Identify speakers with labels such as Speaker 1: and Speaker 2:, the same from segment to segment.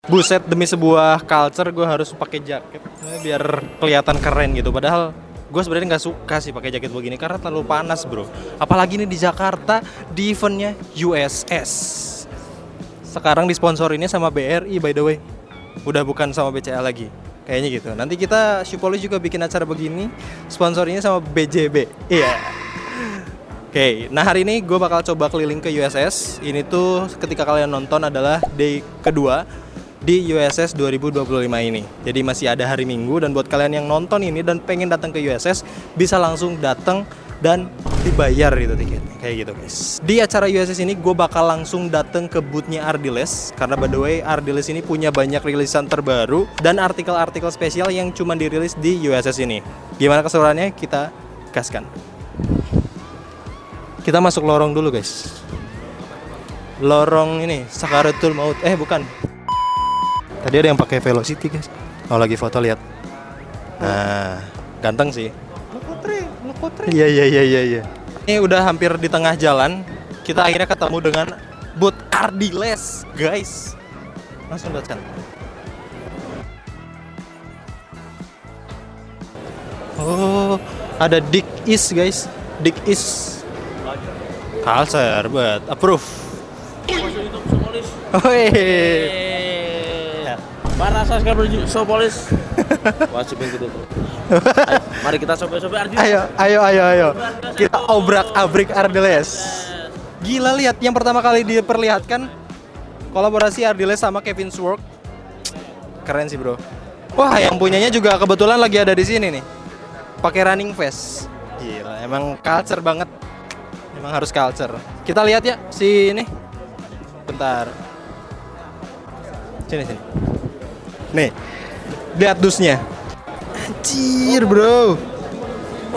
Speaker 1: Buset, demi sebuah culture gue harus pakai jaket biar kelihatan keren gitu. Padahal gue sebenarnya nggak suka sih pakai jaket begini karena terlalu panas bro. Apalagi ini di Jakarta di eventnya USS. Sekarang disponsorinnya sama BRI by the way. Udah bukan sama BCA lagi. Kayaknya gitu. Nanti kita Syupolis juga bikin acara begini, sponsorinya sama BJB. Iya. Oke, nah hari ini gue bakal coba keliling ke USS. Ini tuh ketika kalian nonton adalah day kedua di USS 2025 ini. Jadi masih ada hari Minggu dan buat kalian yang nonton ini dan pengen datang ke USS bisa langsung datang dan dibayar itu tiketnya. Kayak gitu guys. Di acara USS ini gue bakal langsung datang ke boothnya Ardiles karena by the way Ardiles ini punya banyak rilisan terbaru dan artikel-artikel spesial yang cuma dirilis di USS ini. Gimana keseruannya? Kita gaskan. Kita masuk lorong dulu guys. Lorong ini Sakaratul Maut. Bukan. Tadi ada yang pakai Velocity guys. Oh lagi foto lihat. Nah, ganteng sih. Lokotre. Iya. Ini udah hampir di tengah jalan. Kita akhirnya ketemu dengan booth Ardiles, guys. Langsung datang. Oh, ada Dick Is guys. Dick Is. Culture, but approve.
Speaker 2: Masuk YouTube Syupolis. Para subscriber Syupolis wajib yang tuh. Mari kita coba-coba Ardiles.
Speaker 1: Ayo. Kita obrak-abrik Ardiles. Gila lihat yang pertama kali diperlihatkan kolaborasi Ardiles sama Kevin Sword. Keren sih, Bro. Wah, yang punyanya juga kebetulan lagi ada di sini nih. Pakai running vest. Gila, emang culture banget. Emang harus culture. Kita lihat ya si ini. Bentar. Sini. Nih. Lihat dusnya. Anjir, Bro.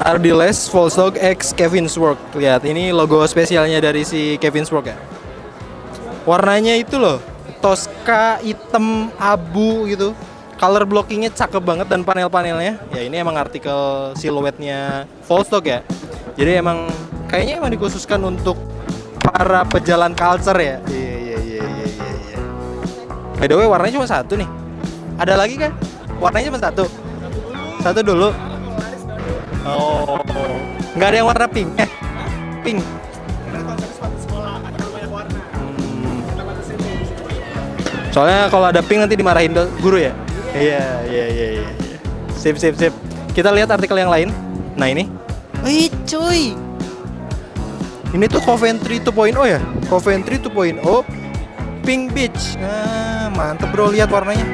Speaker 1: Ardiles Volstog X Kevin Sword. Lihat, ini logo spesialnya dari si Kevin Sword ya. Warnanya itu loh, Tosca hitam abu gitu. Color blockingnya cakep banget dan panel-panelnya. Ya ini emang artikel siluetnya Volstog ya. Jadi emang kayaknya emang dikhususkan untuk para pejalan culture ya. Iya. By the way warnanya cuma satu nih. Ada lagi kan? Warnanya cuma satu. Satu dulu. Oh. Nggak ada yang warna pink. Pink. Soalnya kalau ada pink nanti dimarahin guru ya. Iya. Sip. Kita lihat artikel yang lain. Nah ini. Wih cuy. Ini tuh Coventry 2.0 ya? Coventry 2.0 Pink Beach. Nah, mantep bro, lihat warnanya.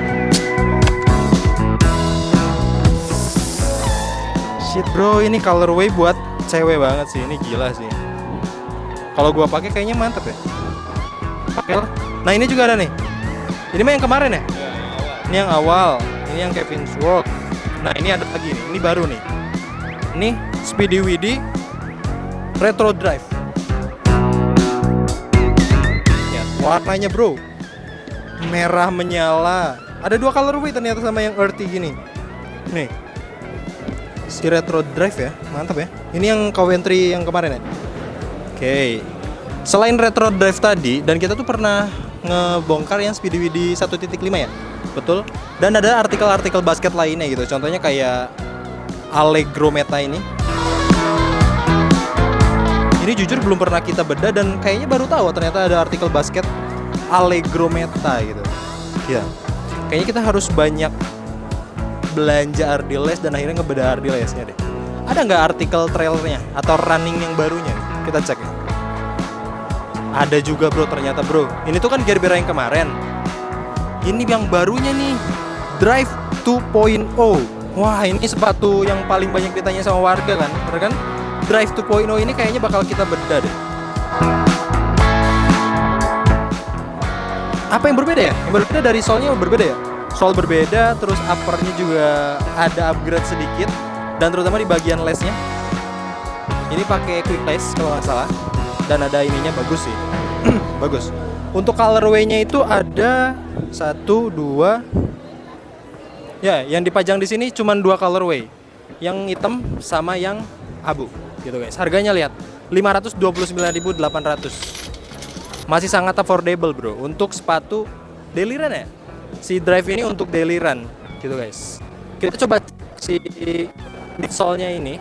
Speaker 1: Shit bro, ini colorway buat cewek banget sih. Ini gila sih. Kalau gua pakai kayaknya mantep ya. Pakai lah. Nah ini juga ada nih. Ini mah yang kemarin ya? Ini yang awal. Ini yang Kevin Sword. Nah ini ada lagi nih. Ini baru nih. Ini Speedy Widdy Retro Drive. Ya, warnanya bro. Merah menyala. Ada dua colorway ternyata sama yang earthy gini. Nih. Si Retro Drive ya. Mantap ya. Ini yang Coventry yang kemarin ya. Oke. Selain Retro Drive tadi, dan kita tuh pernah ngebongkar yang Speedy Widdy 1.5 ya. Betul. Dan ada artikel-artikel basket lainnya gitu. Contohnya kayak Allegro Meta ini. Ini jujur belum pernah kita bedah dan kayaknya baru tahu ternyata ada artikel basket Allegro Meta gitu. Ya. Kayaknya kita harus banyak belanja Ardiles dan akhirnya ngebedah Ardilesnya deh. Ada nggak artikel trailernya atau running yang barunya? Kita cek ya. Ada juga bro ternyata bro. Ini tuh kan Gerbera yang kemarin. Ini yang barunya nih, Drive 2.0. Wah ini sepatu yang paling banyak ditanya sama warga kan, bener kan? Drive 2.0 ini kayaknya bakal kita bedah deh. Apa yang berbeda ya? Yang berbeda dari solnya berbeda ya? Sol berbeda, terus uppernya juga ada upgrade sedikit, dan terutama di bagian lesnya. Ini pakai quick lace kalau nggak salah, dan ada ininya bagus sih, bagus. Untuk colorway-nya itu ada 1, 2. Ya, yang dipajang di sini cuma 2 colorway. Yang hitam sama yang abu gitu guys. Harganya lihat 529.800. Masih sangat affordable bro untuk sepatu daily run ya. si drive ini untuk daily run gitu guys. Kita coba si midsole-nya ini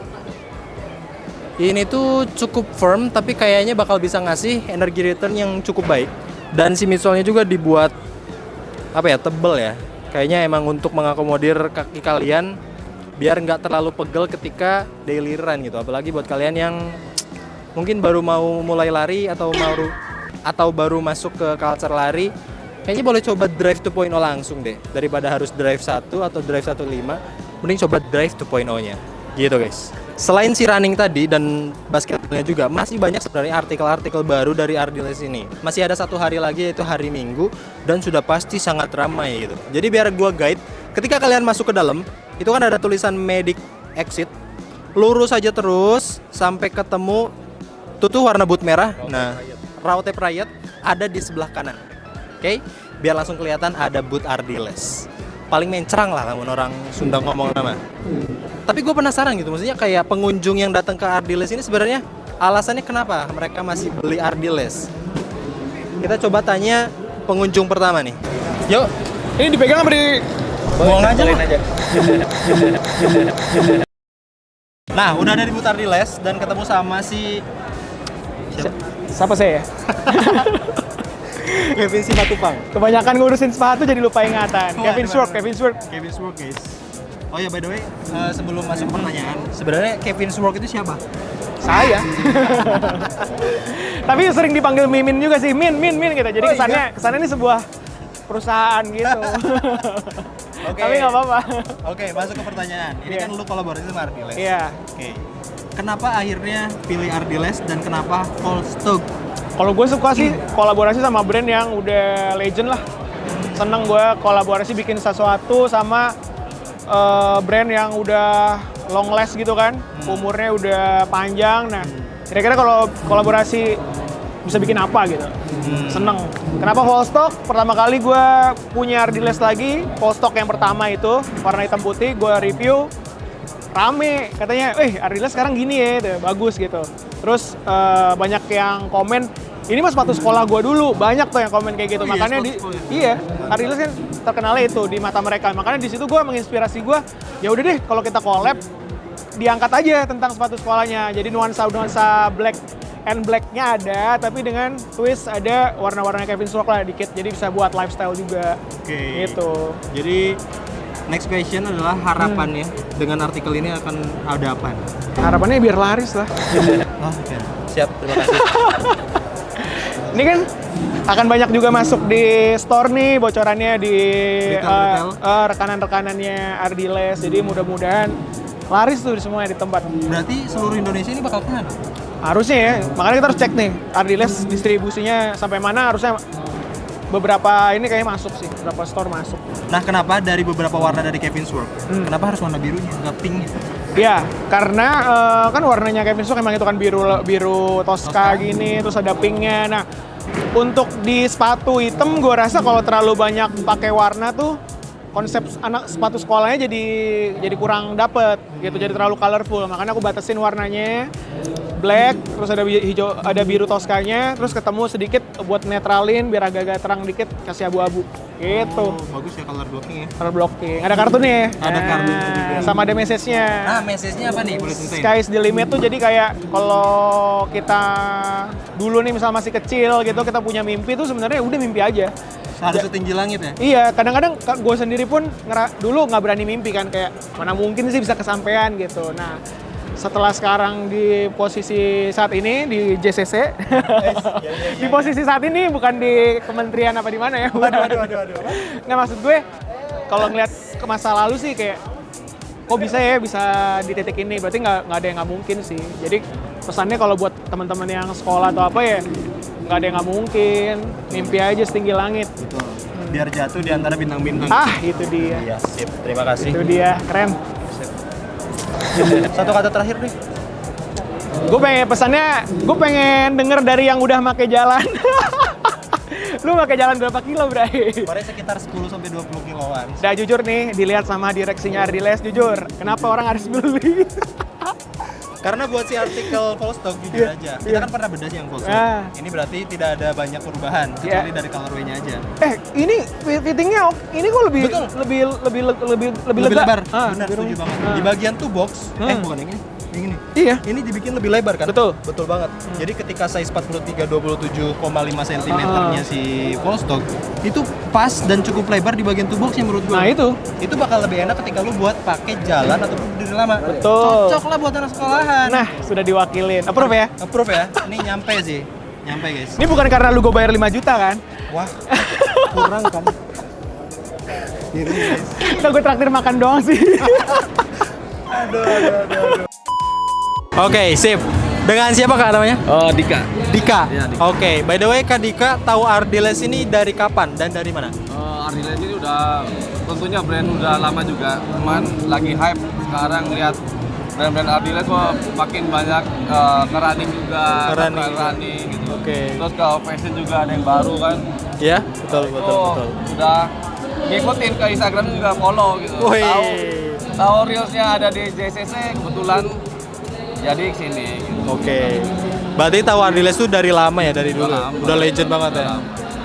Speaker 1: tuh cukup firm tapi kayaknya bakal bisa ngasih energi return yang cukup baik. Dan si midsole-nya juga dibuat tebel ya. Kayaknya emang untuk mengakomodir kaki kalian biar nggak terlalu pegel ketika daily run gitu. Apalagi buat kalian yang mungkin baru mau mulai lari atau baru masuk ke culture lari, kayaknya boleh coba drive 2.0 langsung deh. Daripada harus drive 1 atau drive 1.5, mending coba drive 2.0-nya. Gitu guys. Selain si running tadi dan basketnya juga, masih banyak sebenarnya artikel-artikel baru dari Ardiles ini. Masih ada 1 hari lagi yaitu hari Minggu dan sudah pasti sangat ramai gitu. Jadi biar gua guide, ketika kalian masuk ke dalam, itu kan ada tulisan medic exit. Lurus aja terus sampai ketemu tuh warna boot merah. Nah, Raute Riot ada di sebelah kanan. Oke, biar langsung kelihatan ada boot Ardiles. Paling mencerang lah namun orang Sunda ngomong nama. Tapi gue penasaran gitu, maksudnya kayak pengunjung yang datang ke Ardiles ini sebenarnya alasannya kenapa mereka masih beli Ardiles? Kita coba tanya pengunjung pertama nih.
Speaker 3: Yuk, ini dipegang apa di...
Speaker 1: Buang aja. Nah, udah ada di boot Ardiles dan ketemu sama si
Speaker 3: Siapa saya ya?
Speaker 1: Kevin Simatupang.
Speaker 3: Kebanyakan ngurusin sepatu jadi lupa ingatan. Kevin Sword
Speaker 1: guys. Oh ya, by the way, sebelum masuk pertanyaan, sebenarnya Kevin Sword itu siapa?
Speaker 3: Saya. Tapi sering dipanggil Mimin juga sih, Min gitu. Jadi kesannya ini sebuah perusahaan gitu.
Speaker 1: Oke.
Speaker 3: Tapi nggak apa-apa.
Speaker 1: Oke, masuk ke pertanyaan. Ini kan lu kolaborasi sama Ardiles.
Speaker 3: Iya.
Speaker 1: Oke. Kenapa akhirnya pilih Ardiles dan kenapa Volstog?
Speaker 3: Kalau gue suka sih kolaborasi sama brand yang udah legend lah. Seneng gue kolaborasi bikin sesuatu sama brand yang udah long last gitu kan. Umurnya udah panjang. Nah, kira-kira kalau kolaborasi bisa bikin apa gitu. Seneng. Kenapa Volstock? Pertama kali gue punya Ardiles lagi. Volstock yang pertama itu warna hitam putih, gue review. Rame, katanya, Ardiles sekarang gini ya, bagus gitu. Terus banyak yang komen, ini mah sepatu sekolah gue dulu, banyak tuh yang komen kayak gitu. Makanya Ardiles kan terkenalnya itu di mata mereka. Makanya di situ gue menginspirasi gue, ya udah deh kalau kita collab, diangkat aja tentang sepatu sekolahnya. Jadi nuansa black and black-nya ada, tapi dengan twist ada warna-warnanya Kevin Sword lah dikit. Jadi bisa buat lifestyle juga. Oke. Gitu.
Speaker 1: Jadi next question adalah harapannya dengan artikel ini akan ada apa?
Speaker 3: Harapannya biar laris lah.
Speaker 1: Oh, okay. Siap, terima kasih.
Speaker 3: Ini kan akan banyak juga masuk di store nih bocorannya di rekanan-rekanannya Ardiles. Jadi mudah-mudahan laris tuh semua di tempat.
Speaker 1: Berarti seluruh Indonesia ini bakal kena dong?
Speaker 3: Harusnya ya, makanya kita harus cek nih Ardiles distribusinya sampai mana. Harusnya beberapa ini kayaknya masuk sih, beberapa store masuk.
Speaker 1: Nah, kenapa dari beberapa warna dari Kevin Sword? Kenapa harus warna birunya, nggak pinknya?
Speaker 3: Ya, karena kan warnanya Kevin Sword emang itu kan biru Tosca gini, terus ada pinknya. Nah, untuk di sepatu hitam, gue rasa kalau terlalu banyak pakai warna tuh konsep anak sepatu sekolahnya jadi kurang dapet gitu, jadi terlalu colorful. Makanya aku batasin warnanya black, terus ada hijau, ada biru Toskanya, terus ketemu sedikit buat netralin biar agak-agak terang dikit, kasih abu-abu gitu.
Speaker 1: Oh, bagus ya color blocking ya.
Speaker 3: Color blocking. Ada kartunnya.
Speaker 1: Ada kartun juga.
Speaker 3: Sama ada message-nya.
Speaker 1: Nah, message-nya apa nih? Boleh ceritain?
Speaker 3: Sky's the limit tuh jadi kayak kalau kita dulu nih misal masih kecil gitu, kita punya mimpi tuh sebenarnya udah mimpi aja.
Speaker 1: Harus setinggi langit ya?
Speaker 3: Iya, kadang-kadang gue sendiri pun dulu nggak berani mimpi kan, kayak mana mungkin sih bisa kesampaian gitu. Nah, setelah sekarang di posisi saat ini di JCC, di posisi saat ini bukan di kementerian apa di mana ya?
Speaker 1: Waduh.
Speaker 3: Nggak, maksud gue kalau ngeliat ke masa lalu sih kayak kok bisa ya bisa di titik ini, berarti nggak ada yang nggak mungkin sih. Jadi pesannya kalau buat teman-teman yang sekolah atau apa ya nggak ada yang nggak mungkin, mimpi aja setinggi langit.
Speaker 1: Betul. Biar jatuh di antara bintang-bintang.
Speaker 3: Ah, itu dia.
Speaker 1: Iya, sip. Terima kasih.
Speaker 3: Itu dia, keren.
Speaker 1: Satu kata terakhir deh.
Speaker 3: Gue pengen denger dari yang udah make jalan. Lu make jalan berapa kilo, Bray?
Speaker 1: Kemarin sekitar 10-20 kiloan.
Speaker 3: Udah jujur nih, dilihat sama direksinya Ardiles, jujur. Kenapa orang harus beli?
Speaker 1: Karena buat si artikel Polestar jujur
Speaker 3: Iya,
Speaker 1: aja. Kita
Speaker 3: iya.
Speaker 1: kan pernah bedah sih yang Polestar.
Speaker 3: Ah.
Speaker 1: Ini berarti tidak ada banyak perubahan kecuali dari colorway-nya aja.
Speaker 3: Ini fittingnya ini kok lebih
Speaker 1: Betul.
Speaker 3: lebih
Speaker 1: Lebih
Speaker 3: lega.
Speaker 1: lebar.
Speaker 3: Ah,
Speaker 1: Benar,
Speaker 3: biru.
Speaker 1: setuju banget.
Speaker 3: Ah.
Speaker 1: Di bagian two box, bukan yang ini. Yang ini.
Speaker 3: Iya.
Speaker 1: Ini dibikin lebih lebar kan?
Speaker 3: Betul.
Speaker 1: Betul banget. Jadi ketika size 43 27,5 cm-nya si Polestar itu pas dan cukup lebar di bagian two box-nya menurut gue.
Speaker 3: Nah, itu.
Speaker 1: Itu bakal lebih enak ketika lu buat pakai jalan atau berdiri lama.
Speaker 3: Betul.
Speaker 1: Cocok lah buat anak sekolahan.
Speaker 3: Nah, sudah diwakilin. Approve ya?
Speaker 1: Approve ya. Ini nyampe sih. Nyampe guys.
Speaker 3: Ini bukan karena lu gue bayar 5 juta kan?
Speaker 1: Wah. Kurang kan. Ini guys.
Speaker 3: Nah, gue traktir makan doang sih.
Speaker 1: Aduh. Oke, sip. Dengan siapa Kak namanya?
Speaker 2: Oh, Dika.
Speaker 1: Dika.
Speaker 2: Iya, Dika.
Speaker 1: Oke, by the way Kak Dika tahu Ardiles ini dari kapan dan dari mana?
Speaker 4: Ardiles ini udah tentunya brand udah lama juga, cuman lagi hype sekarang lihat brand-brand Ardiles kok makin banyak ngerunning juga, running gitu.
Speaker 1: Oke.
Speaker 4: Terus kalau fashion juga ada yang baru kan.
Speaker 1: Ya, betul.
Speaker 4: Udah ngikutin ke Instagram juga follow gitu.
Speaker 1: Wih.
Speaker 4: Tahu reelsnya ada di JCC kebetulan jadi kesini. Gitu.
Speaker 1: Oke. Berarti tahu Ardiles itu dari lama ya, dari dulu.
Speaker 4: lama.
Speaker 1: Udah legend banget ya.
Speaker 4: Udah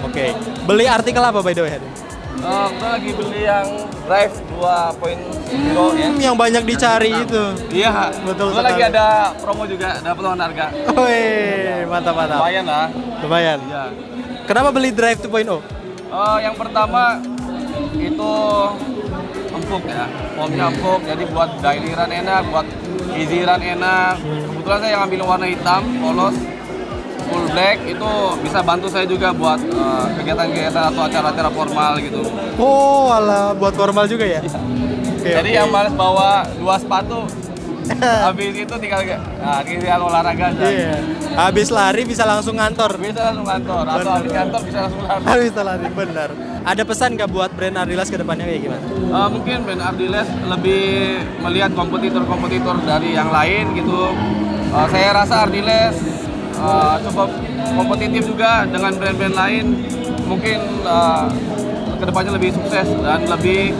Speaker 1: Oke. Beli artikel apa by the way?
Speaker 4: Kita lagi beli yang Drive 2.0 ya.
Speaker 1: Yang banyak dicari itu.
Speaker 4: Iya,
Speaker 1: Betul
Speaker 4: Gua lagi
Speaker 1: sekali.
Speaker 4: ada promo juga, ada potongan harga.
Speaker 1: Wih, mantap.
Speaker 4: Lumayan lah.
Speaker 1: Lumayan.
Speaker 4: Iya.
Speaker 1: Kenapa beli Drive 2.0?
Speaker 4: Yang pertama itu empuk ya, formnya empuk, jadi buat daily run enak, buat easy run enak. Kebetulan saya yang ambil warna hitam, polos, full black, itu bisa bantu saya juga buat kegiatan-kegiatan atau acara-acara formal gitu.
Speaker 1: Oh, alah, buat formal juga ya? Oke,
Speaker 4: Jadi
Speaker 1: oke.
Speaker 4: yang males bawa 2 sepatu, habis itu tinggal olahraga aja.
Speaker 1: Iya. Habis lari bisa langsung ngantor.
Speaker 4: Bisa langsung kantor, atau
Speaker 1: Bener.
Speaker 4: habis kantor bisa langsung lari.
Speaker 1: Habis lari, benar. Ada pesan nggak buat brand Ardiles ke depannya kayak gimana?
Speaker 4: Mungkin brand Ardiles lebih melihat kompetitor-kompetitor dari yang lain gitu. Saya rasa Ardiles cukup kompetitif juga dengan brand-brand lain. Mungkin kedepannya lebih sukses dan lebih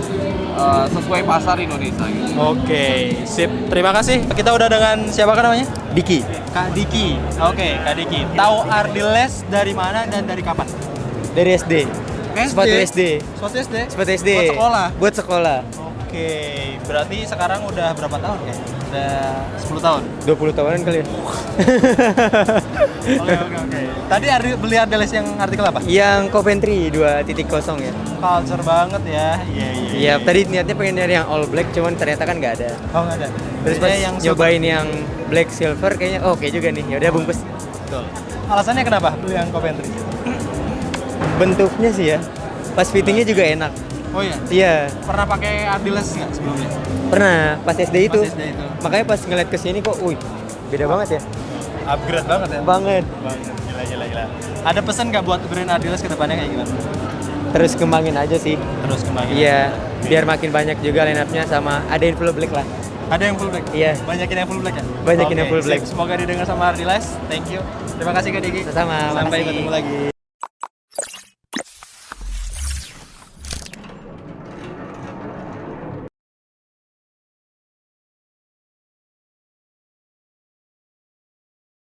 Speaker 4: sesuai pasar Indonesia gitu.
Speaker 1: Oke, sip. Terima kasih. Kita udah dengan siapa kan namanya?
Speaker 5: Diki.
Speaker 1: Kak Diki. Oke, Kak Diki. Tahu Ardiles dari mana dan dari kapan?
Speaker 5: Dari SD. Sepatu SD.
Speaker 1: Sepatu SD.
Speaker 5: Sepatu SD.
Speaker 1: Buat sekolah.
Speaker 5: Buat sekolah.
Speaker 1: Oke, berarti sekarang udah berapa tahun ya? Udah 10 tahun.
Speaker 5: 20 tahunan kali ya.
Speaker 1: Oke. Tadi beli Ardiles yang artikel apa?
Speaker 5: Yang Coventry 2.0 ya.
Speaker 1: Culture banget ya. Iya.
Speaker 5: Iya, tadi niatnya pengen nyari yang all black cuman ternyata kan nggak ada.
Speaker 1: Oh, nggak ada.
Speaker 5: Terus
Speaker 1: Belinya
Speaker 5: pas
Speaker 1: yang
Speaker 5: nyobain yang black silver kayaknya oke juga nih. Ya udah bungkus.
Speaker 1: Betul. Alasannya kenapa beli yang Coventry?
Speaker 5: Bentuknya sih ya. Pas fittingnya juga enak.
Speaker 1: Oh iya.
Speaker 5: Iya,
Speaker 1: Pernah pakai Ardiles nggak sebelumnya?
Speaker 5: pernah pas SD itu.
Speaker 1: Pas SD itu.
Speaker 5: Makanya pas ngeliat kesini kok, beda banget ya.
Speaker 1: Upgrade banget ya.
Speaker 5: Banget.
Speaker 1: Gila. Ada pesan nggak buat brand Ardiles ke depannya kayak gimana?
Speaker 5: Terus kembangin aja sih.
Speaker 1: Terus kembangin.
Speaker 5: Iya, biar makin banyak juga line up-nya sama ada yang full black lah.
Speaker 1: Ada yang full black?
Speaker 5: Iya.
Speaker 1: Banyakin yang full black ya?
Speaker 5: Banyakin
Speaker 1: Oke,
Speaker 5: yang full black.
Speaker 1: sip. Semoga didengar sama Ardiles. Thank you. Terima kasih Kak Diki.
Speaker 5: Sama,
Speaker 1: Sampai
Speaker 5: makasih.
Speaker 1: ketemu lagi.